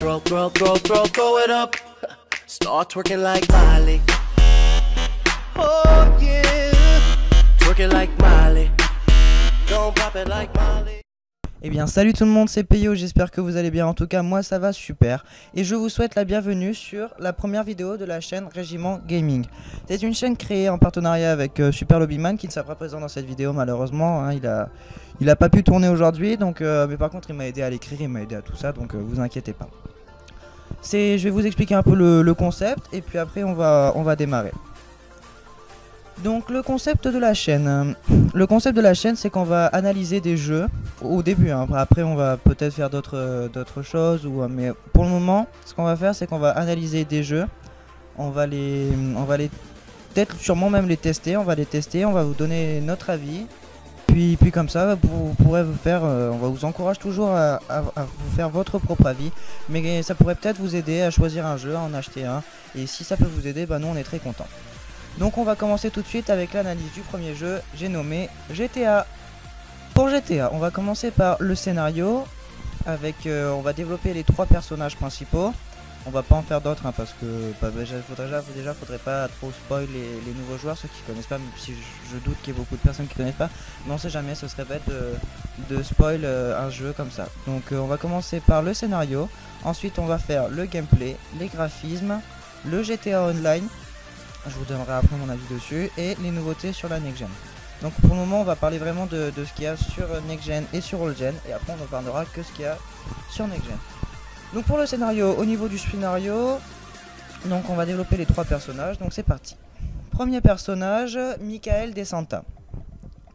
Throw it up. Start twerking like Miley. Oh yeah. Twerking like Miley. Don't pop it like Miley. Eh bien salut tout le monde, c'est Peyo, j'espère que vous allez bien. En tout cas moi ça va super. Et je vous souhaite la bienvenue sur la première vidéo de la chaîne Régiment Gaming. C'est une chaîne créée en partenariat avec Super Lobbyman qui ne sera pas présent dans cette vidéo malheureusement, hein, il a pas pu tourner aujourd'hui, donc mais par contre il m'a aidé à l'écrire, il m'a aidé à tout ça, donc vous inquiétez pas. Je vais vous expliquer un peu le concept et puis après on va démarrer. Donc le concept de la chaîne, c'est qu'on va analyser des jeux au début, hein. Après on va peut-être faire d'autres choses, mais pour le moment ce qu'on va faire c'est qu'on va analyser des jeux, on va les peut-être sûrement même les tester, on va vous donner notre avis, puis comme ça vous pourrez vous faire, on va vous encourage toujours à vous faire votre propre avis, mais ça pourrait peut-être vous aider à choisir un jeu, à en acheter un, et si ça peut vous aider, bah nous on est très contents. Donc on va commencer tout de suite avec l'analyse du premier jeu, j'ai nommé GTA. Pour GTA, on va commencer par le scénario, avec on va développer les 3 personnages principaux. On va pas en faire d'autres, hein, parce que faudrait pas trop spoil les nouveaux joueurs, ceux qui connaissent pas, même si je doute qu'il y ait beaucoup de personnes qui connaissent pas. Mais on sait jamais, ce serait bête de spoil un jeu comme ça. Donc on va commencer par le scénario, ensuite on va faire le gameplay, les graphismes, le GTA Online. Je vous donnerai après mon avis dessus, et les nouveautés sur la next gen. Donc pour le moment on va parler vraiment de ce qu'il y a sur next gen et sur old gen, et après on ne parlera que ce qu'il y a sur next gen. Donc pour le scénario, au niveau du scénario, donc on va développer les 3 personnages, donc c'est parti. Premier personnage, Michael DeSanta,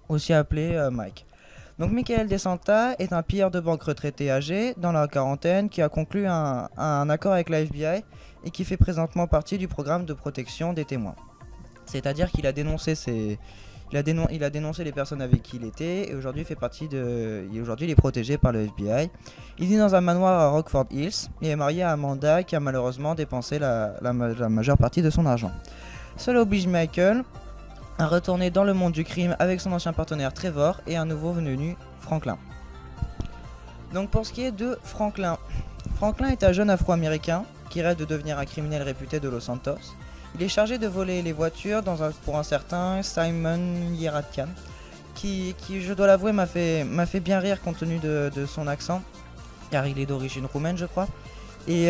aussi appelé Mike. Donc Michael DeSanta est un pilleur de banque retraité âgé, dans la quarantaine, qui a conclu un accord avec la FBI et qui fait présentement partie du programme de protection des témoins. C'est-à-dire qu'il a dénoncé les personnes avec qui il était, et aujourd'hui il est protégé par le FBI. Il vit dans un manoir à Rockford Hills et est marié à Amanda, qui a malheureusement dépensé la majeure partie de son argent. Cela oblige Michael à retourner dans le monde du crime avec son ancien partenaire Trevor et un nouveau venu, Franklin. Donc pour ce qui est de Franklin est un jeune afro-américain qui rêve de devenir un criminel réputé de Los Santos. Il est chargé de voler les voitures pour un certain Simon Yeratian, qui je dois l'avouer m'a fait bien rire compte tenu de son accent, car il est d'origine roumaine je crois. Et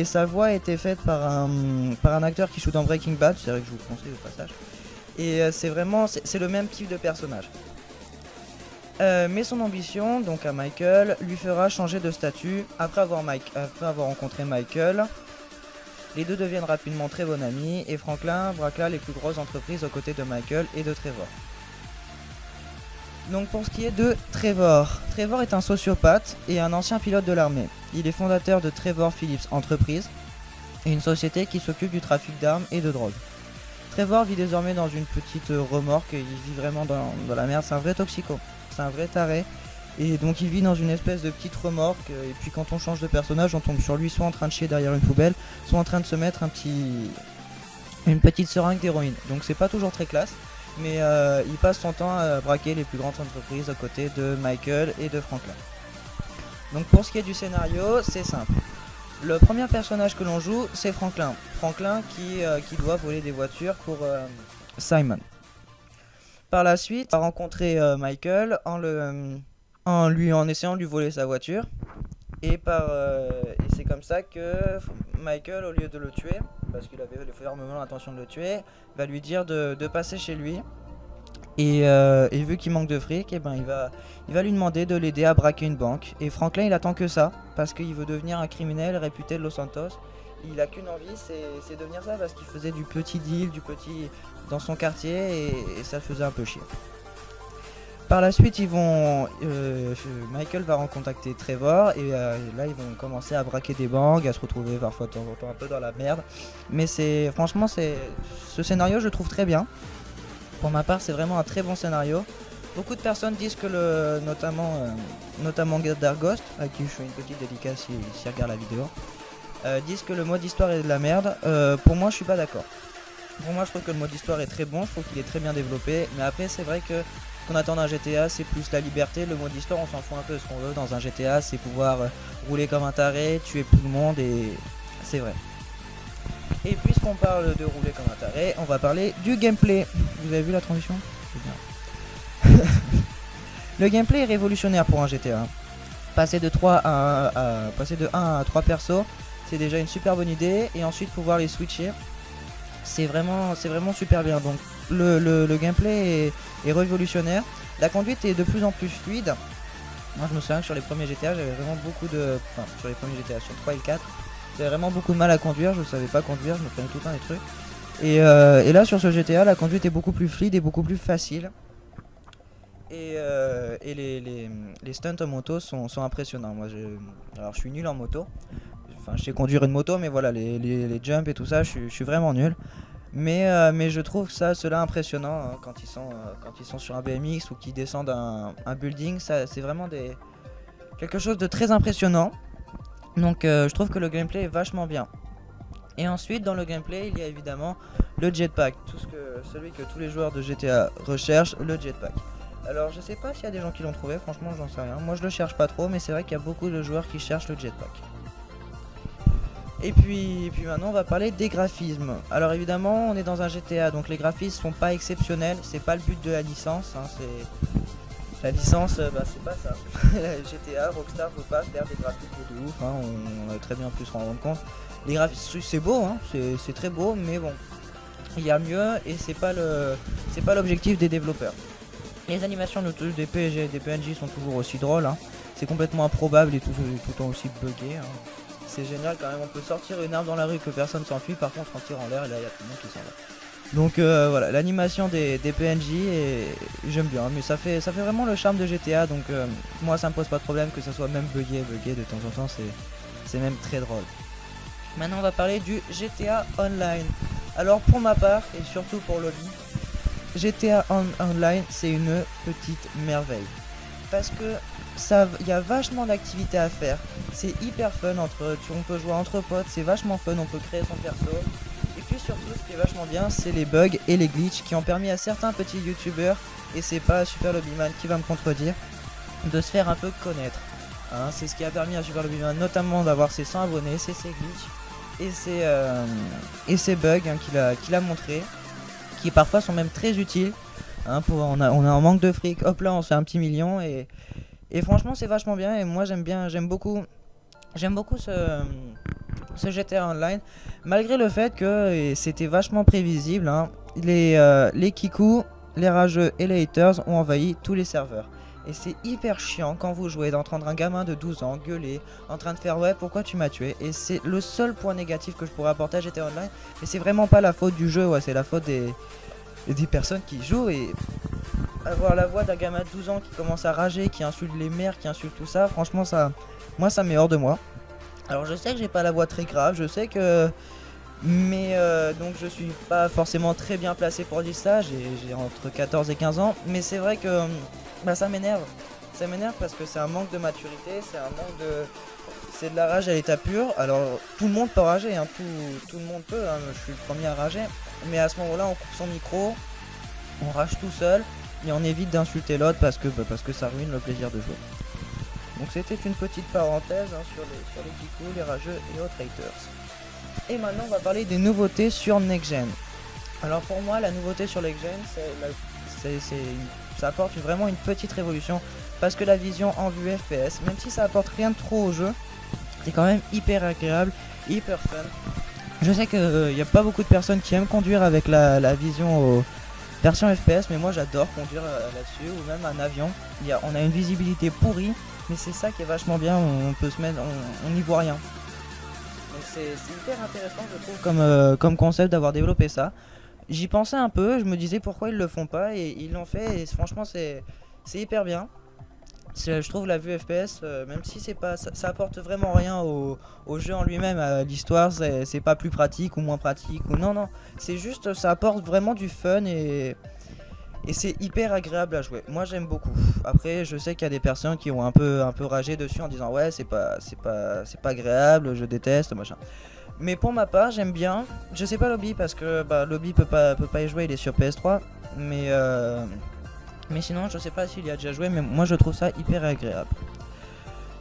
sa voix a été faite par un acteur qui joue dans Breaking Bad, c'est vrai que je vous le conseille au passage. Et c'est le même type de personnage. Mais son ambition, donc à Michael, lui fera changer de statut après avoir rencontré Michael. Les deux deviennent rapidement très bons amis et Franklin braqua les plus grosses entreprises aux côtés de Michael et de Trevor. Donc pour ce qui est de Trevor est un sociopathe et un ancien pilote de l'armée. Il est fondateur de Trevor Phillips Enterprise, une société qui s'occupe du trafic d'armes et de drogue. Trevor vit désormais dans une petite remorque, il vit vraiment dans la merde, c'est un vrai toxico, c'est un vrai taré. Et donc il vit dans une espèce de petite remorque, et puis quand on change de personnage on tombe sur lui soit en train de chier derrière une poubelle, soit en train de se mettre une petite seringue d'héroïne. Donc c'est pas toujours très classe, mais il passe son temps à braquer les plus grandes entreprises à côté de Michael et de Franklin. Donc pour ce qui est du scénario, c'est simple. Le premier personnage que l'on joue, c'est Franklin. Franklin qui doit voler des voitures pour Simon. Par la suite, on va rencontrer Michael en essayant de lui voler sa voiture. Et c'est comme ça que Michael, au lieu de le tuer, parce qu'il avait fermement l'intention de le tuer, va lui dire de passer chez lui. Et vu qu'il manque de fric, et ben il va lui demander de l'aider à braquer une banque. Et Franklin il attend que ça, parce qu'il veut devenir un criminel réputé de Los Santos. Il a qu'une envie, c'est devenir ça, parce qu'il faisait du petit deal, dans son quartier, et ça le faisait un peu chier. Par la suite, Michael va recontacter Trevor, et là ils vont commencer à braquer des banques, à se retrouver parfois de temps en temps un peu dans la merde. Mais franchement ce scénario je le trouve très bien. Pour ma part, c'est vraiment un très bon scénario. Beaucoup de personnes disent que notamment Darghost, à qui je fais une petite dédicace s'il regarde la vidéo, disent que le mode histoire est de la merde. Pour moi, je suis pas d'accord. Pour moi, je trouve que le mode histoire est très bon, je trouve qu'il est très bien développé. Mais après, c'est vrai que qu'on attend d'un GTA, c'est plus la liberté. Le mode histoire, on s'en fout un peu. Ce qu'on veut dans un GTA, c'est pouvoir rouler comme un taré, tuer tout le monde, et c'est vrai. Et puisqu'on parle de rouler comme un taré, on va parler du gameplay. Vous avez vu la transition? C'est bien. Le gameplay est révolutionnaire pour un GTA. Passer de 1 à 3 persos, c'est déjà une super bonne idée. Et ensuite pouvoir les switcher, c'est vraiment super bien. Donc le gameplay est révolutionnaire. La conduite est de plus en plus fluide. Moi je me souviens que sur les premiers GTA, j'avais vraiment beaucoup de... Enfin, sur les premiers GTA, sur 3 et 4, j'avais vraiment beaucoup de mal à conduire. Je savais pas conduire, je me prenais tout le temps des trucs. Et là sur ce GTA, la conduite est beaucoup plus fluide et beaucoup plus facile. Et les stunts en moto sont impressionnants. Moi alors je suis nul en moto. Enfin je sais conduire une moto, mais voilà, les jumps et tout ça, je suis vraiment nul. Mais je trouve cela impressionnant hein, quand ils sont sur un BMX ou qu'ils descendent un building. C'est vraiment quelque chose de très impressionnant. Donc je trouve que le gameplay est vachement bien. Et ensuite dans le gameplay il y a évidemment le jetpack, celui que tous les joueurs de GTA recherchent, le jetpack. Alors je sais pas s'il y a des gens qui l'ont trouvé, franchement j'en sais rien. Moi je le cherche pas trop, mais c'est vrai qu'il y a beaucoup de joueurs qui cherchent le jetpack. Et puis maintenant on va parler des graphismes. Alors évidemment on est dans un GTA, donc les graphismes sont pas exceptionnels. C'est pas le but de la licence hein, la licence c'est pas ça. GTA, Rockstar veut pas faire des graphismes de ouf hein, on a très bien pu se rendre compte. Les graphismes c'est beau hein, c'est très beau, mais bon il y a mieux et c'est pas l'objectif des développeurs. Les animations des PNJ sont toujours aussi drôles hein. C'est complètement improbable et tout le temps aussi bugué hein. C'est génial quand même, on peut sortir une arme dans la rue que personne s'enfuit, par contre on tire en l'air et là il y a tout le monde qui s'en va. Donc voilà, l'animation des PNJ j'aime bien, mais ça fait vraiment le charme de GTA, donc moi ça me pose pas de problème que ça soit même bugué de temps en temps, c'est même très drôle. Maintenant on va parler du GTA Online. Alors pour ma part, et surtout pour Lobby, GTA Online c'est une petite merveille. Parce que il y a vachement d'activités à faire, c'est hyper fun, on peut jouer entre potes, c'est vachement fun, on peut créer son perso. Et puis surtout ce qui est vachement bien, c'est les bugs et les glitches qui ont permis à certains petits youtubeurs, et c'est pas Super Lobbyman qui va me contredire, de se faire un peu connaître. Hein, c'est ce qui a permis à Super Lobbyman notamment d'avoir ses 100 abonnés, c'est ses glitches et ses bugs hein, qu'il a montré, qui parfois sont même très utiles. Hein, on a un manque de fric, hop là on se fait un petit million et franchement c'est vachement bien et moi j'aime beaucoup ce GTA Online, malgré le fait que c'était vachement prévisible hein, les kikus, les rageux et les haters ont envahi tous les serveurs. Et c'est hyper chiant quand vous jouez d'entendre un gamin de 12 ans gueuler, en train de faire ouais pourquoi tu m'as tué. Et c'est le seul point négatif que je pourrais apporter à GTA Online. Mais c'est vraiment pas la faute du jeu, ouais, c'est la faute des personnes qui jouent. Et avoir la voix d'un gamin de 12 ans qui commence à rager, qui insulte les mères, qui insulte tout ça, franchement moi ça met hors de moi. Alors je sais que j'ai pas la voix très grave, je sais que... Mais donc je suis pas forcément très bien placé pour dire ça, j'ai entre 14 et 15 ans. Mais c'est vrai que ça m'énerve. Ça m'énerve parce que c'est un manque de maturité, c'est de la rage à l'état pur. Alors tout le monde peut rager, hein, tout le monde peut, hein, je suis le premier à rager. Mais à ce moment-là on coupe son micro, on rage tout seul et on évite d'insulter l'autre parce que ça ruine le plaisir de jouer. Donc c'était une petite parenthèse hein, sur les kikus, les rageux et autres haters. Et maintenant on va parler des nouveautés sur Next Gen. Alors pour moi la nouveauté sur Next Gen ça apporte vraiment une petite révolution. Parce que la vision en vue FPS, même si ça apporte rien de trop au jeu, c'est quand même hyper agréable, hyper fun. Je sais qu'il n'y a pas beaucoup de personnes qui aiment conduire avec la vision version FPS, mais moi j'adore conduire là-dessus, ou même un avion. On a une visibilité pourrie, mais c'est ça qui est vachement bien, on peut se mettre, on n'y voit rien. Donc c'est hyper intéressant je trouve comme concept d'avoir développé ça. J'y pensais un peu, je me disais pourquoi ils le font pas, et ils l'ont fait, et franchement c'est hyper bien. Je trouve la vue FPS, même si c'est pas, ça apporte vraiment rien au jeu en lui-même, à l'histoire, c'est pas plus pratique ou moins pratique, ou non, c'est juste, ça apporte vraiment du fun et c'est hyper agréable à jouer. Moi j'aime beaucoup. Après je sais qu'il y a des personnes qui ont un peu ragé dessus en disant ouais c'est pas agréable, je déteste machin. Mais pour ma part j'aime bien. Je sais pas Lobby parce que Lobby peut pas y jouer, il est sur PS3, mais Mais sinon je sais pas s'il y a déjà joué, mais moi je trouve ça hyper agréable.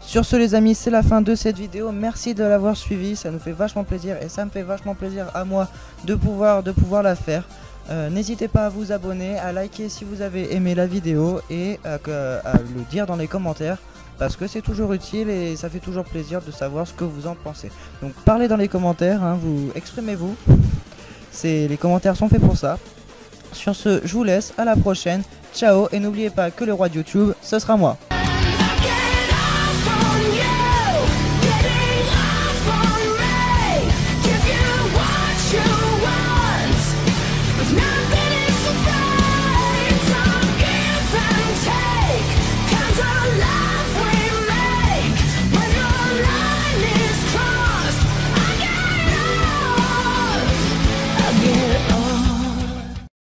Sur ce les amis, c'est la fin de cette vidéo, merci de l'avoir suivi, ça nous fait vachement plaisir et ça me fait vachement plaisir à moi de pouvoir la faire. N'hésitez pas à vous abonner, à liker si vous avez aimé la vidéo et à le dire dans les commentaires parce que c'est toujours utile et ça fait toujours plaisir de savoir ce que vous en pensez. Donc parlez dans les commentaires, hein, vous exprimez-vous, les commentaires sont faits pour ça. Sur ce, je vous laisse, à la prochaine, ciao et n'oubliez pas que le roi de YouTube, ce sera moi.